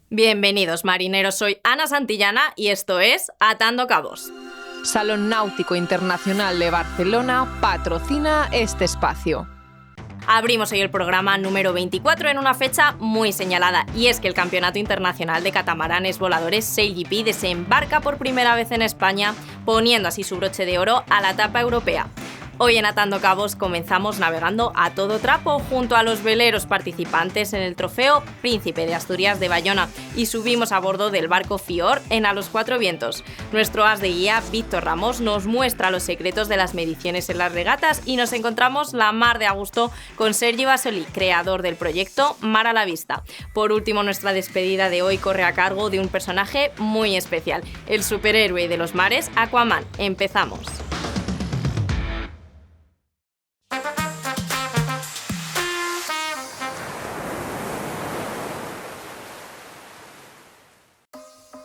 Bienvenidos marineros, soy Ana Santillana y esto es Atando Cabos. Salón Náutico Internacional de Barcelona patrocina este espacio. Abrimos hoy el programa número 24 en una fecha muy señalada, y es que el Campeonato Internacional de Catamaranes Voladores SailGP desembarca por primera vez en España, poniendo así su broche de oro a la etapa europea. Hoy en Atando Cabos comenzamos navegando a todo trapo junto a los veleros participantes en el Trofeo Príncipe de Asturias de Bayona y subimos a bordo del barco Fior en A los Cuatro Vientos. Nuestro as de guía, Víctor Ramos, nos muestra los secretos de las mediciones en las regatas y nos encontramos la mar de a gusto con Sergi Basoli, creador del proyecto Mar a la Vista. Por último, nuestra despedida de hoy corre a cargo de un personaje muy especial, el superhéroe de los mares, Aquaman. Empezamos.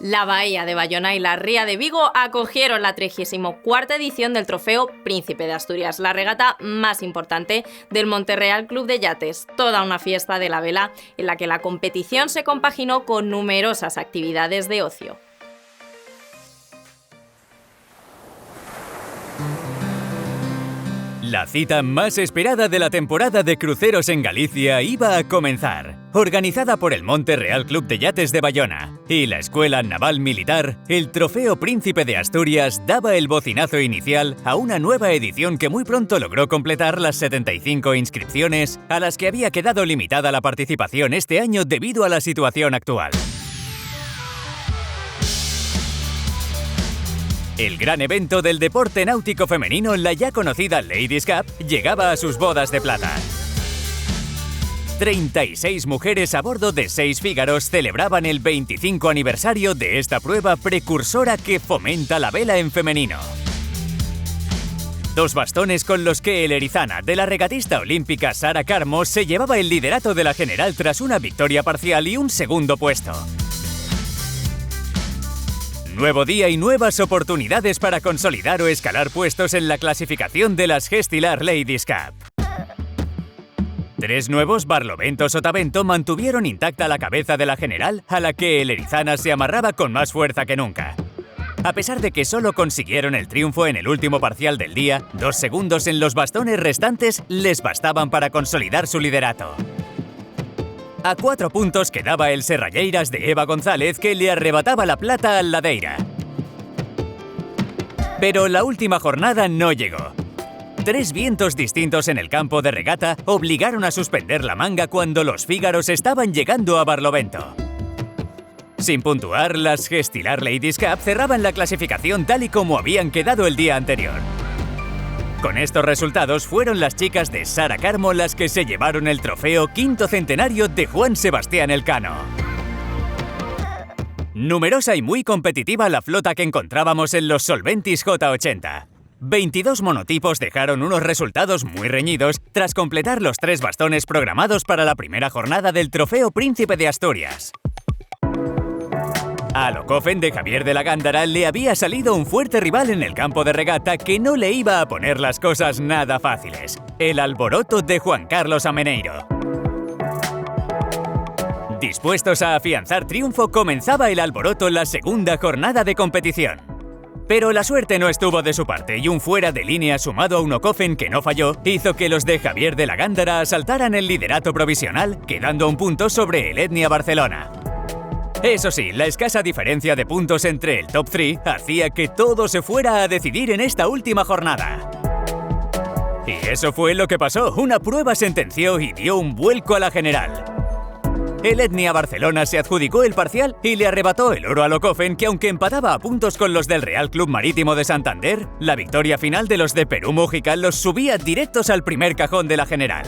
La Bahía de Bayona y la Ría de Vigo acogieron la 34ª edición del Trofeo Príncipe de Asturias, la regata más importante del Monterreal Club de Yates, toda una fiesta de la vela en la que la competición se compaginó con numerosas actividades de ocio. La cita más esperada de la temporada de cruceros en Galicia iba a comenzar. Organizada por el Monterreal Club de Yates de Bayona y la Escuela Naval Militar, el Trofeo Príncipe de Asturias daba el bocinazo inicial a una nueva edición que muy pronto logró completar las 75 inscripciones a las que había quedado limitada la participación este año debido a la situación actual. El gran evento del deporte náutico femenino, la ya conocida Ladies Cup, llegaba a sus bodas de plata. 36 mujeres a bordo de 6 Fígaros celebraban el 25 aniversario de esta prueba precursora que fomenta la vela en femenino. 2 bastones con los que el erizana de la regatista olímpica Sara Carmo se llevaba el liderato de la general tras una victoria parcial y un segundo puesto. Nuevo día y nuevas oportunidades para consolidar o escalar puestos en la clasificación de las Gestilar Ladies Cup. 3 nuevos Barlovento Sotavento mantuvieron intacta la cabeza de la general, a la que el erizana se amarraba con más fuerza que nunca. A pesar de que solo consiguieron el triunfo en el último parcial del día, 2 segundos en los bastones restantes les bastaban para consolidar su liderato. A 4 puntos quedaba el Serralleiras de Eva González, que le arrebataba la plata al Ladeira. Pero la última jornada no llegó. 3 vientos distintos en el campo de regata obligaron a suspender la manga cuando los Fígaros estaban llegando a Barlovento. Sin puntuar, las Gestilar Ladies Cup cerraban la clasificación tal y como habían quedado el día anterior. Con estos resultados fueron las chicas de Sara Carmo las que se llevaron el trofeo quinto centenario de Juan Sebastián Elcano. Numerosa y muy competitiva la flota que encontrábamos en los Solventis J80. 22 monotipos dejaron unos resultados muy reñidos tras completar los 3 bastones programados para la primera jornada del Trofeo Príncipe de Asturias. A Locofen de Javier de la Gándara le había salido un fuerte rival en el campo de regata que no le iba a poner las cosas nada fáciles: el Alboroto de Juan Carlos Ameneiro. Dispuestos a afianzar triunfo, comenzaba el Alboroto la segunda jornada de competición. Pero la suerte no estuvo de su parte y un fuera de línea sumado a un Ocofen que no falló hizo que los de Javier de la Gándara asaltaran el liderato provisional, quedando a un punto sobre el Etnia Barcelona. Eso sí, la escasa diferencia de puntos entre el top 3 hacía que todo se fuera a decidir en esta última jornada. Y eso fue lo que pasó. Una prueba sentenció y dio un vuelco a la general. El Etnia Barcelona se adjudicó el parcial y le arrebató el oro a Locofen, que aunque empataba a puntos con los del Real Club Marítimo de Santander, la victoria final de los de Perú Mujica los subía directos al primer cajón de la general.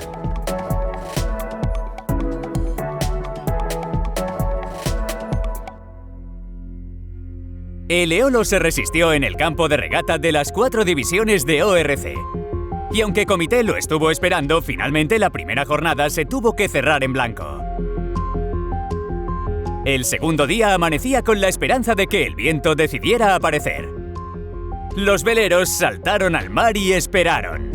El Eolo se resistió en el campo de regata de las 4 divisiones de ORC. Y aunque Comité lo estuvo esperando, finalmente la primera jornada se tuvo que cerrar en blanco. El segundo día amanecía con la esperanza de que el viento decidiera aparecer. Los veleros saltaron al mar y esperaron.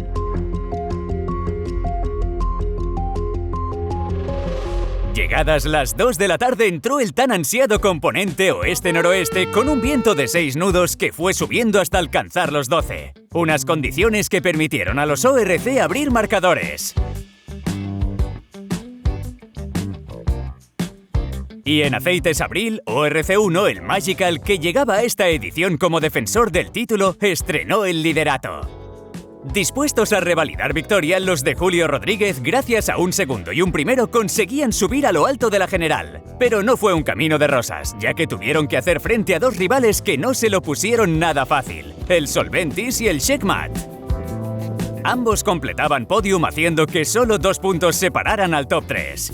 Llegadas las 2 de la tarde entró el tan ansiado componente oeste-noroeste con un viento de 6 nudos que fue subiendo hasta alcanzar los 12. Unas condiciones que permitieron a los ORC abrir marcadores. Y en aceites Abril, ORC1, el Magical, que llegaba a esta edición como defensor del título, estrenó el liderato. Dispuestos a revalidar victoria, los de Julio Rodríguez, gracias a un segundo y un primero, conseguían subir a lo alto de la general. Pero no fue un camino de rosas, ya que tuvieron que hacer frente a dos rivales que no se lo pusieron nada fácil, el Solventis y el Checkmat. Ambos completaban podium haciendo que solo 2 puntos separaran al top 3.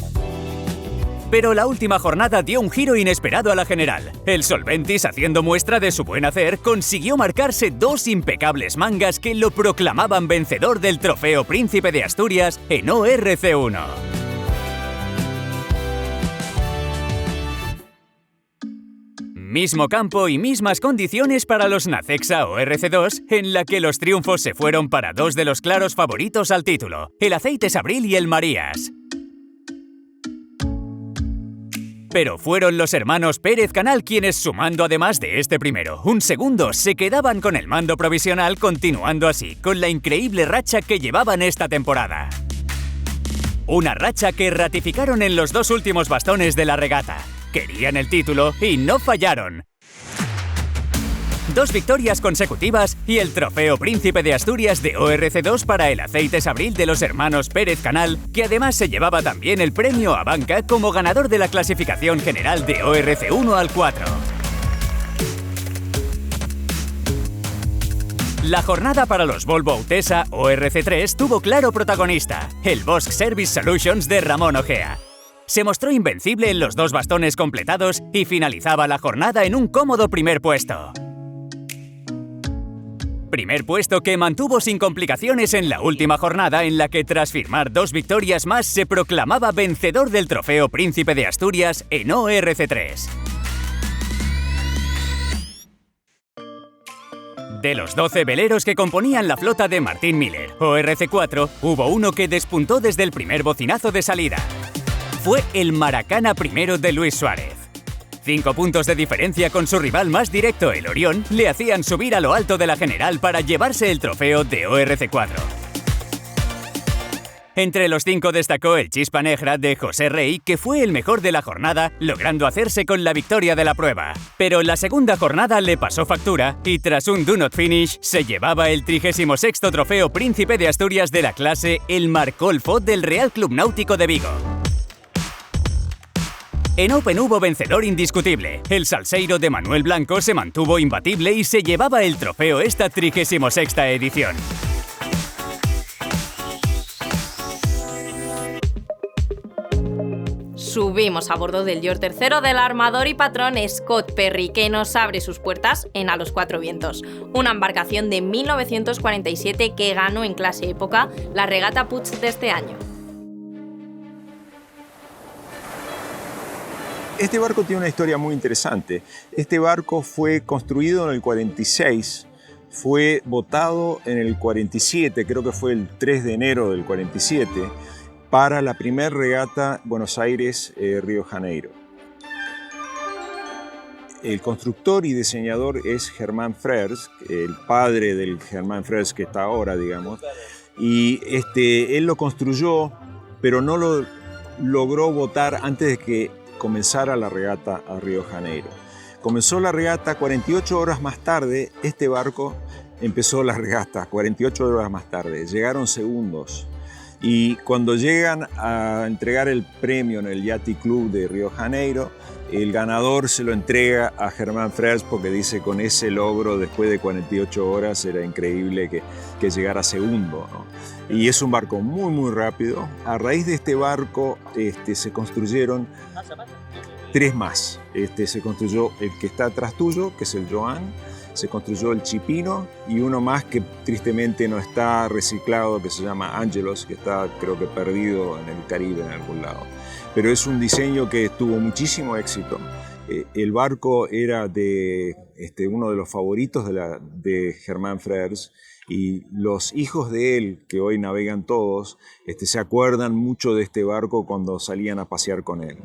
Pero la última jornada dio un giro inesperado a la general. El Solventis, haciendo muestra de su buen hacer, consiguió marcarse 2 impecables mangas que lo proclamaban vencedor del Trofeo Príncipe de Asturias en ORC1. Mismo campo y mismas condiciones para los Nacexa ORC2, en la que los triunfos se fueron para 2 de los claros favoritos al título, el Aceites Abril y el Marías. Pero fueron los hermanos Pérez Canal quienes, sumando además de este primero un segundo, se quedaban con el mando provisional, continuando así con la increíble racha que llevaban esta temporada. Una racha que ratificaron en los 2 últimos bastones de la regata. Querían el título y no fallaron. 2 victorias consecutivas y el Trofeo Príncipe de Asturias de ORC2 para el Aceites Abril de los hermanos Pérez Canal, que además se llevaba también el premio a banca como ganador de la clasificación general de ORC1 al 4. La jornada para los Volvo Autesa ORC3 tuvo claro protagonista, el Bosch Service Solutions de Ramón Ojea. Se mostró invencible en los 2 bastones completados y finalizaba la jornada en un cómodo primer puesto. Primer puesto que mantuvo sin complicaciones en la última jornada, en la que tras firmar 2 victorias más se proclamaba vencedor del Trofeo Príncipe de Asturias en ORC3. De los 12 veleros que componían la flota de Martín Miller, ORC4, hubo uno que despuntó desde el primer bocinazo de salida. Fue el Maracana I de Luis Suárez. 5 puntos de diferencia con su rival más directo, el Orión, le hacían subir a lo alto de la general para llevarse el trofeo de ORC4. Entre los 5 destacó el Chispa Negra de José Rey, que fue el mejor de la jornada, logrando hacerse con la victoria de la prueba. Pero la segunda jornada le pasó factura y tras un do not finish se llevaba el 36º Trofeo Príncipe de Asturias de la clase el Marcolfo del Real Club Náutico de Vigo. En Open hubo vencedor indiscutible. El Salseiro de Manuel Blanco se mantuvo imbatible y se llevaba el trofeo esta 36ª edición. Subimos a bordo del York III del armador y patrón Scott Perry, que nos abre sus puertas en A los Cuatro Vientos, una embarcación de 1947 que ganó en clase época la regata Puig de este año. Este barco tiene una historia muy interesante. Este barco fue construido en el 46, fue votado en el 47, creo que fue el 3 de enero del 47, para la primera regata Buenos Aires-Río Janeiro. El constructor y diseñador es Germán Frers, el padre del Germán Frers que está ahora, digamos, y él lo construyó, pero no lo logró votar antes de que comenzara la regata a Río Janeiro. Comenzó la regata 48 horas más tarde, este barco empezó la regata 48 horas más tarde, llegaron segundos. Y cuando llegan a entregar el premio en el Yachting Club de Río Janeiro, el ganador se lo entrega a Germán Frers porque dice con ese logro después de 48 horas era increíble que llegara segundo, ¿no? Y es un barco muy muy rápido. A raíz de este barco se construyeron 3 más. Se construyó el que está atrás tuyo, que es el Joan, se construyó el Chipino y uno más que tristemente no está reciclado, que se llama Angelos, que está creo que perdido en el Caribe en algún lado. Pero es un diseño que tuvo muchísimo éxito. El barco era de uno de los favoritos de Germán Frers Y los hijos de él, que hoy navegan todos, se acuerdan mucho de este barco cuando salían a pasear con él.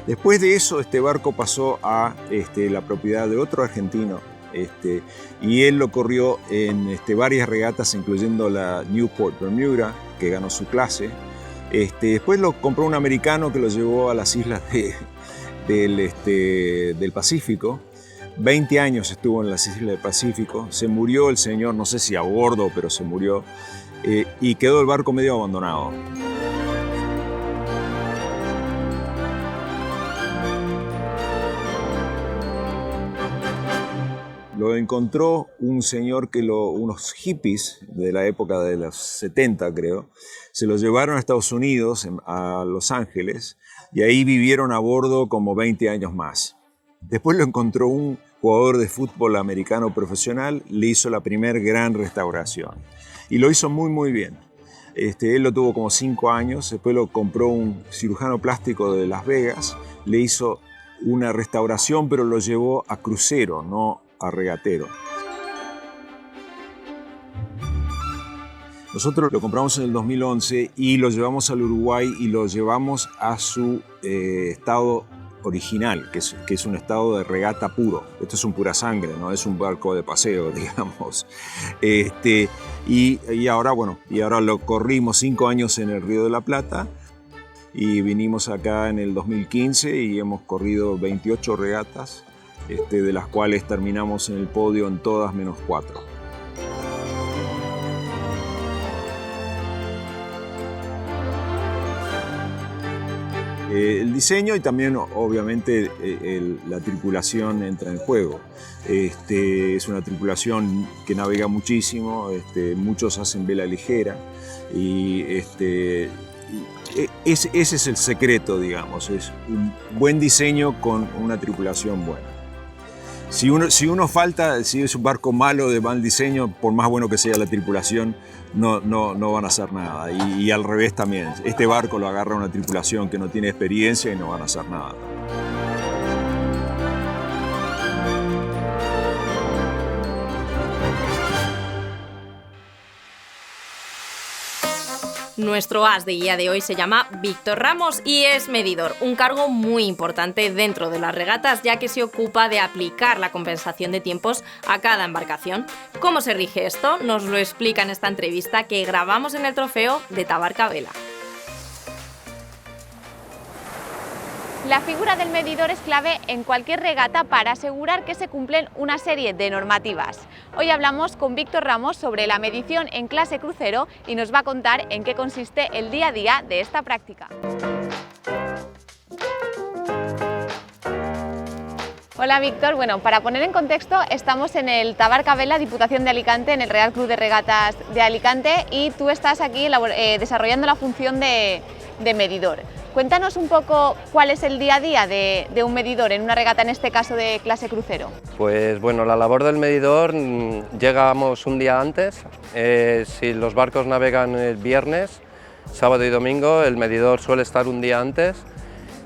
Después de eso, este barco pasó a la propiedad de otro argentino, y él lo corrió en varias regatas, incluyendo la Newport Bermuda, que ganó su clase. Después lo compró un americano que lo llevó a las islas del Pacífico. 20 años estuvo en las islas del Pacífico. Se murió el señor, no sé si a bordo, pero se murió, y quedó el barco medio abandonado. Lo encontró un señor unos hippies de la época de los 70, creo, se lo llevaron a Estados Unidos, a Los Ángeles, y ahí vivieron a bordo como 20 años más. Después lo encontró un jugador de fútbol americano profesional, le hizo la primer gran restauración. Y lo hizo muy, muy bien. Él lo tuvo como 5 años, después lo compró un cirujano plástico de Las Vegas, le hizo una restauración, pero lo llevó a crucero, no a regatero. Nosotros lo compramos en el 2011 y lo llevamos al Uruguay y lo llevamos a su estado original, que es un estado de regata puro. Esto es un pura sangre, no es un barco de paseo, digamos. Y ahora lo corrimos 5 años en el Río de la Plata y vinimos acá en el 2015 y hemos corrido 28 regatas, de las cuales terminamos en el podio en todas menos 4. El diseño y también, obviamente, la tripulación entra en juego. Es una tripulación que navega muchísimo, muchos hacen vela ligera y ese es el secreto, digamos, es un buen diseño con una tripulación buena. Si es un barco malo de mal diseño, por más bueno que sea la tripulación, no van a hacer nada. Y al revés también. Este barco lo agarra una tripulación que no tiene experiencia y no van a hacer nada. Nuestro as de guía de hoy se llama Víctor Ramos y es medidor, un cargo muy importante dentro de las regatas ya que se ocupa de aplicar la compensación de tiempos a cada embarcación. ¿Cómo se rige esto? Nos lo explica en esta entrevista que grabamos en el trofeo de Tabarca Vela. La figura del medidor es clave en cualquier regata para asegurar que se cumplen una serie de normativas. Hoy hablamos con Víctor Ramos sobre la medición en clase crucero y nos va a contar en qué consiste el día a día de esta práctica. Hola Víctor, bueno, para poner en contexto, estamos en el Tabarca Vela, Diputación de Alicante, en el Real Club de Regatas de Alicante y tú estás aquí desarrollando la función de medidor. Cuéntanos un poco cuál es el día a día de un medidor en una regata, en este caso de clase crucero. Pues bueno, la labor del medidor, llegamos un día antes. Si los barcos navegan el viernes, sábado y domingo, el medidor suele estar un día antes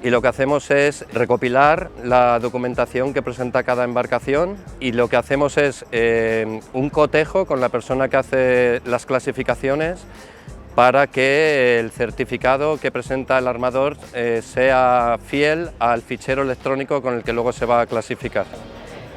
y lo que hacemos es recopilar la documentación que presenta cada embarcación y lo que hacemos es un cotejo con la persona que hace las clasificaciones para que el certificado que presenta el armador sea fiel al fichero electrónico con el que luego se va a clasificar.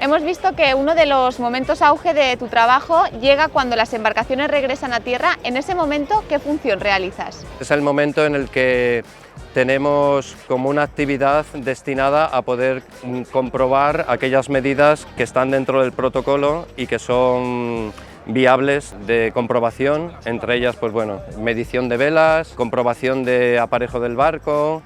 Hemos visto que uno de los momentos auge de tu trabajo llega cuando las embarcaciones regresan a tierra. En ese momento, ¿qué función realizas? Es el momento en el que tenemos como una actividad destinada a poder comprobar aquellas medidas que están dentro del protocolo y que son viables de comprobación, entre ellas pues bueno, medición de velas, comprobación de aparejo del barco,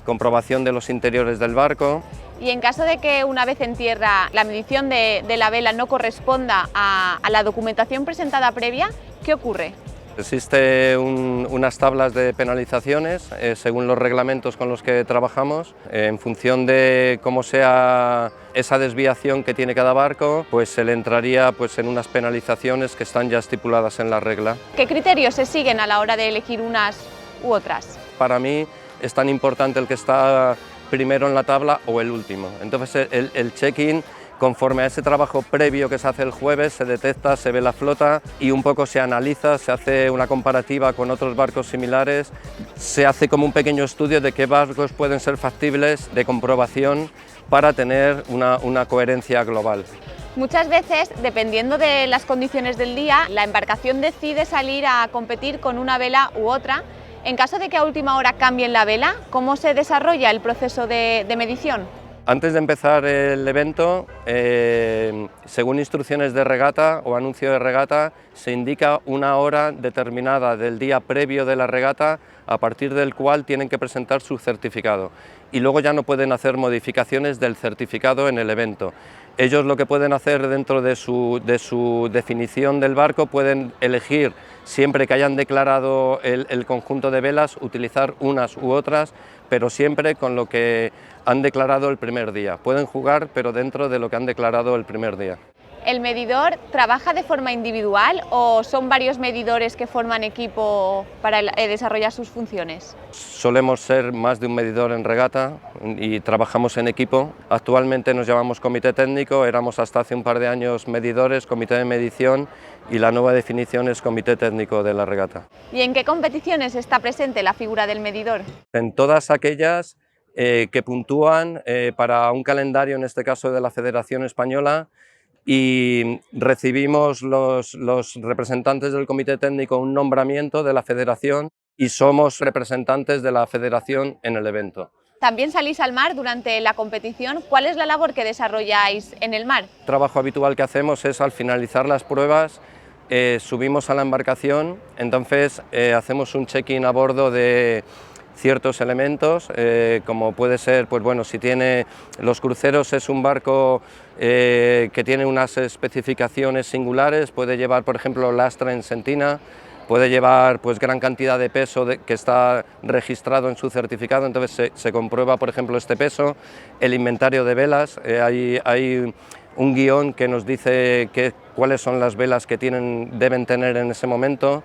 comprobación de los interiores del barco. Y en caso de que una vez en tierra la medición de la vela no corresponda a la documentación presentada previa, ¿qué ocurre? Existen unas tablas de penalizaciones según los reglamentos con los que trabajamos. En función de cómo sea esa desviación que tiene cada barco, pues se le entraría pues, en unas penalizaciones que están ya estipuladas en la regla. ¿Qué criterios se siguen a la hora de elegir unas u otras? Para mí es tan importante el que está primero en la tabla o el último. Entonces el check-in Conforme a ese trabajo previo que se hace el jueves, se detecta, se ve la flota y un poco se analiza, se hace una comparativa con otros barcos similares, se hace como un pequeño estudio de qué barcos pueden ser factibles de comprobación para tener una coherencia global. Muchas veces, dependiendo de las condiciones del día, la embarcación decide salir a competir con una vela u otra. En caso de que a última hora cambien la vela, ¿cómo se desarrolla el proceso de medición? Antes de empezar el evento, según instrucciones de regata o anuncio de regata, se indica una hora determinada del día previo de la regata a partir del cual tienen que presentar su certificado y luego ya no pueden hacer modificaciones del certificado en el evento. Ellos lo que pueden hacer dentro de su definición del barco, pueden elegir, siempre que hayan declarado el conjunto de velas, utilizar unas u otras, pero siempre con lo que han declarado el primer día. Pueden jugar, pero dentro de lo que han declarado el primer día. ¿El medidor trabaja de forma individual o son varios medidores que forman equipo para desarrollar sus funciones? Solemos ser más de un medidor en regata y trabajamos en equipo. Actualmente nos llamamos comité técnico, éramos hasta hace un par de años medidores, comité de medición, y la nueva definición es comité técnico de la regata. ¿Y en qué competiciones está presente la figura del medidor? En todas aquellas que puntúan para un calendario, en este caso de la Federación Española, y recibimos los representantes del comité técnico un nombramiento de la federación y somos representantes de la federación en el evento. También salís al mar durante la competición. ¿Cuál es la labor que desarrolláis en el mar? El trabajo habitual que hacemos es, al finalizar las pruebas, subimos a la embarcación, entonces hacemos un check-in a bordo de ciertos elementos, como puede ser, pues bueno, si tiene los cruceros, es un barco que tiene unas especificaciones singulares, puede llevar, por ejemplo, lastre en sentina, puede llevar pues gran cantidad de peso que está registrado en su certificado, entonces se comprueba, por ejemplo, este peso, el inventario de velas, hay un guión que nos dice cuáles son las velas que deben tener en ese momento.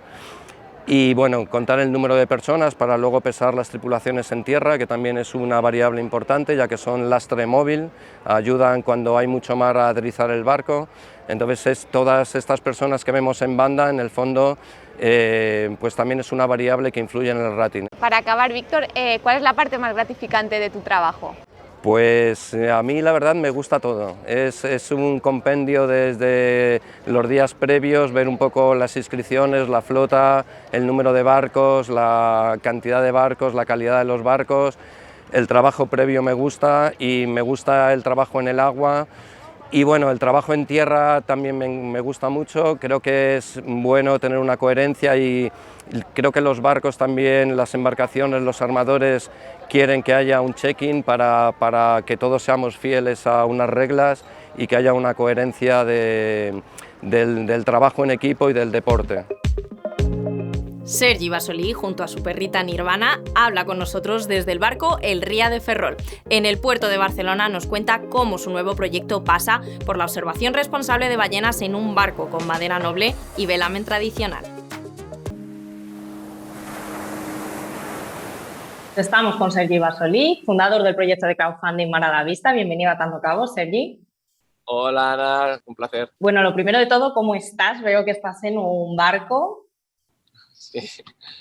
Y bueno, contar el número de personas para luego pesar las tripulaciones en tierra, que también es una variable importante, ya que son lastre móvil, ayudan cuando hay mucho mar a aderezar el barco. Entonces todas estas personas que vemos en banda, en el fondo, pues también es una variable que influye en el rating. Para acabar, Víctor, ¿cuál es la parte más gratificante de tu trabajo? Pues a mí la verdad me gusta todo, es un compendio desde los días previos, ver un poco las inscripciones, la flota, el número de barcos, la cantidad de barcos, la calidad de los barcos. El trabajo previo me gusta y me gusta el trabajo en el agua. Y bueno, el trabajo en tierra también me gusta mucho, creo que es bueno tener una coherencia y creo que los barcos también, las embarcaciones, los armadores quieren que haya un check-in para que todos seamos fieles a unas reglas y que haya una coherencia del trabajo en equipo y del deporte. Sergi Basolí, junto a su perrita Nirvana, habla con nosotros desde el barco El Ría de Ferrol. En el puerto de Barcelona nos cuenta cómo su nuevo proyecto pasa por la observación responsable de ballenas en un barco con madera noble y velamen tradicional. Estamos con Sergi Basolí, fundador del proyecto de crowdfunding Mar a la Vista. Bienvenido a Tanto Cabo, Sergi. Hola, Ana, un placer. Bueno, lo primero de todo, ¿cómo estás? Veo que estás en un barco. Sí,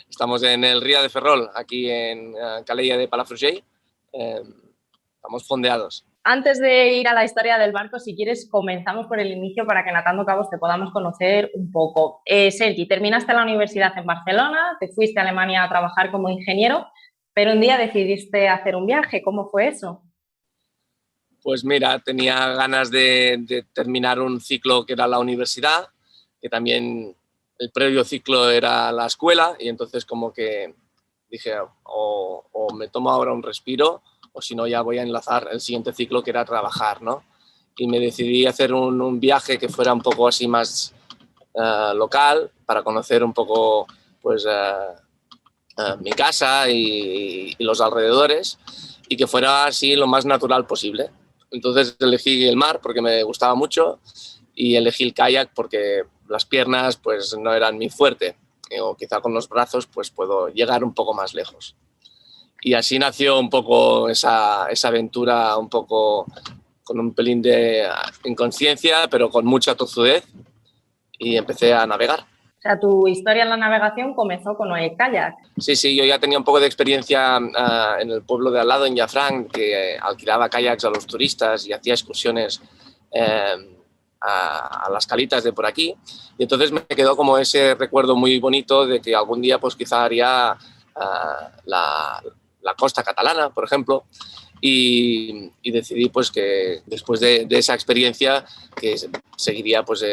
estamos en el Ría de Ferrol, aquí en Calella de Palafrugell. Estamos fondeados. Antes de ir a la historia del barco, si quieres, comenzamos por el inicio para que en Atando Cabos te podamos conocer un poco. Sergi, terminaste la universidad en Barcelona, te fuiste a Alemania a trabajar como ingeniero, pero un día decidiste hacer un viaje. ¿Cómo fue eso? Pues mira, tenía ganas de terminar un ciclo que era la universidad, que también el previo ciclo era la escuela, y entonces como que dije o me tomo ahora un respiro o si no ya voy a enlazar el siguiente ciclo que era trabajar, ¿no? Y me decidí hacer un viaje que fuera un poco así más local para conocer un poco pues mi casa y los alrededores y que fuera así lo más natural posible. Entonces elegí el mar porque me gustaba mucho y elegí el kayak porque las piernas pues no eran mi fuerte, o quizá con los brazos pues puedo llegar un poco más lejos. Y así nació un poco esa aventura un poco con un pelín de inconsciencia, pero con mucha tozudez, y empecé a navegar. O sea, tu historia en la navegación comenzó con el kayak. Sí, yo ya tenía un poco de experiencia en el pueblo de al lado, en Llafranc, que alquilaba kayaks a los turistas y hacía excursiones a las calitas de por aquí. Y entonces me quedó como ese recuerdo muy bonito de que algún día pues quizá haría la costa catalana, por ejemplo. Y decidí pues que después de esa experiencia que seguiría pues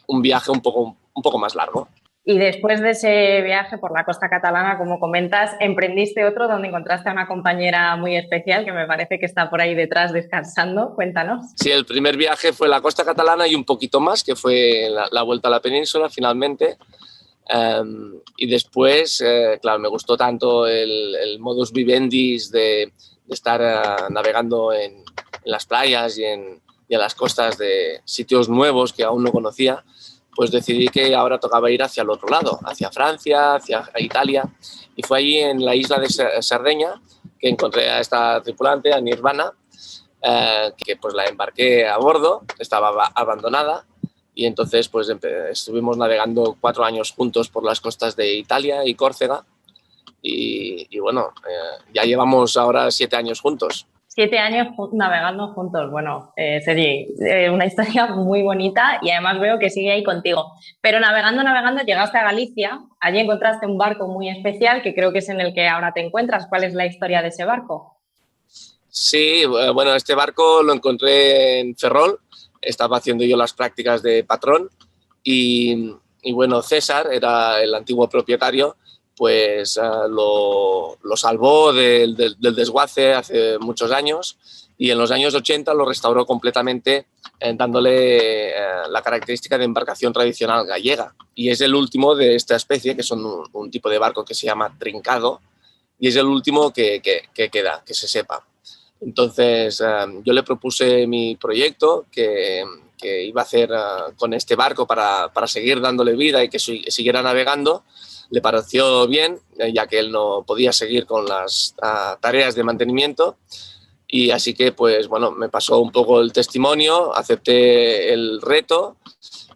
un viaje un poco más largo. Y después de ese viaje por la costa catalana, como comentas, emprendiste otro donde encontraste a una compañera muy especial que me parece que está por ahí detrás descansando. Cuéntanos. Sí, el primer viaje fue la costa catalana y un poquito más, que fue la vuelta a la península finalmente. Y después, claro, me gustó tanto el modus vivendi de estar navegando en las playas y en las costas de sitios nuevos que aún no conocía, pues decidí que ahora tocaba ir hacia el otro lado, hacia Francia, hacia Italia. Y fue allí en la isla de Cerdeña que encontré a esta tripulante, a Nirvana, que pues la embarqué a bordo, estaba abandonada. Y entonces pues estuvimos navegando 4 años juntos por las costas de Italia y Córcega. Y bueno, ya llevamos ahora 7 años juntos. 7 años navegando juntos. Bueno, Sergi, una historia muy bonita y además veo que sigue ahí contigo. Pero navegando, llegaste a Galicia. Allí encontraste un barco muy especial que creo que es en el que ahora te encuentras. ¿Cuál es la historia de ese barco? Sí, bueno, este barco lo encontré en Ferrol. Estaba haciendo yo las prácticas de patrón y bueno, César era el antiguo propietario, pues lo salvó del desguace hace muchos años y en los años 80 lo restauró completamente, dándole la característica de embarcación tradicional gallega. Y es el último de esta especie, que son un tipo de barco que se llama trincado, y es el último que queda, que se sepa. Entonces yo le propuse mi proyecto que iba a hacer con este barco para seguir dándole vida y que siguiera navegando. Le pareció bien, ya que él no podía seguir con las tareas de mantenimiento, y así que pues bueno, me pasó un poco el testimonio, acepté el reto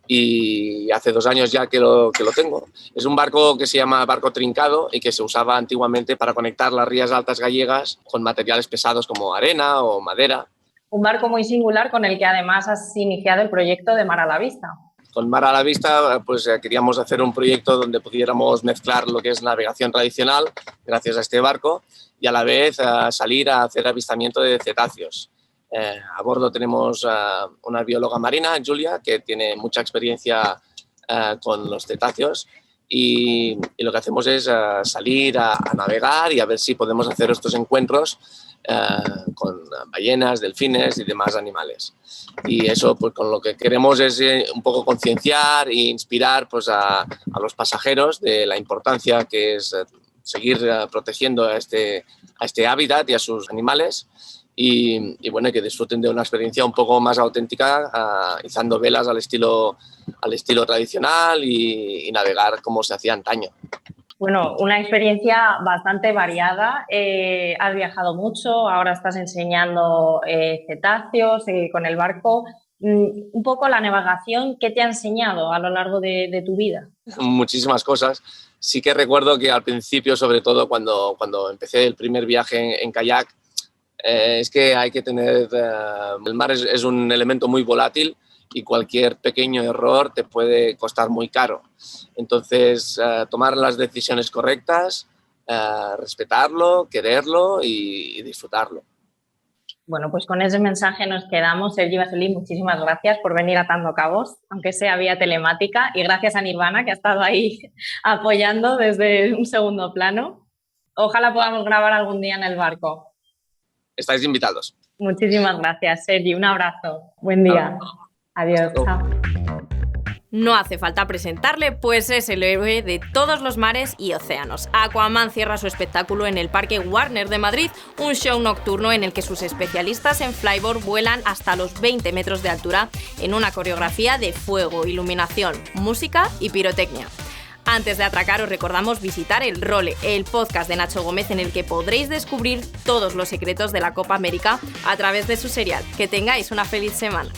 y hace 2 años ya que lo tengo. Es un barco que se llama barco trincado y que se usaba antiguamente para conectar las rías altas gallegas con materiales pesados como arena o madera. Un barco muy singular con el que además has iniciado el proyecto de Mar a la Vista. Con Mar a la Vista pues queríamos hacer un proyecto donde pudiéramos mezclar lo que es navegación tradicional gracias a este barco y a la vez salir a hacer avistamiento de cetáceos. A bordo tenemos una bióloga marina, Julia, que tiene mucha experiencia con los cetáceos y lo que hacemos es salir a navegar y a ver si podemos hacer estos encuentros con ballenas, delfines y demás animales. Y eso pues con lo que queremos es un poco concienciar e inspirar pues a los pasajeros de la importancia que es seguir protegiendo a este hábitat y a sus animales y bueno, que disfruten de una experiencia un poco más auténtica, izando velas al estilo tradicional y navegar como se hacía antaño. Bueno, una experiencia bastante variada. Has viajado mucho, ahora estás enseñando cetáceos con el barco. Un poco la navegación, ¿qué te ha enseñado a lo largo de tu vida? Muchísimas cosas. Sí que recuerdo que al principio, sobre todo cuando empecé el primer viaje en kayak, es que hay que tener... el mar es un elemento muy volátil y cualquier pequeño error te puede costar muy caro. Entonces, tomar las decisiones correctas, respetarlo, quererlo y disfrutarlo. Bueno, pues con ese mensaje nos quedamos. Sergi Basolí, muchísimas gracias por venir atando cabos, aunque sea vía telemática, y gracias a Nirvana, que ha estado ahí apoyando desde un segundo plano. Ojalá podamos grabar algún día en el barco. Estáis invitados. Muchísimas gracias, Sergi. Un abrazo. Buen día. Adiós. Chao. No hace falta presentarle, pues es el héroe de todos los mares y océanos. Aquaman cierra su espectáculo en el Parque Warner de Madrid, un show nocturno en el que sus especialistas en flyboard vuelan hasta los 20 metros de altura en una coreografía de fuego, iluminación, música y pirotecnia. Antes de atracar, os recordamos visitar El Role, el podcast de Nacho Gómez en el que podréis descubrir todos los secretos de la Copa América a través de su serial. Que tengáis una feliz semana.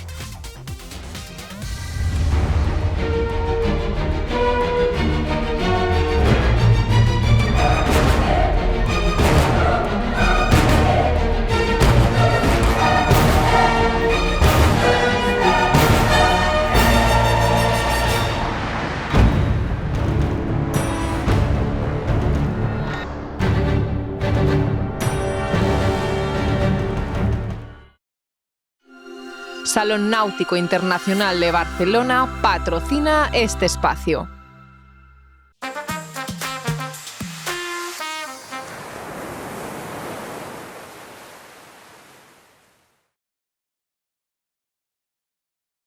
Salón Náutico Internacional de Barcelona patrocina este espacio.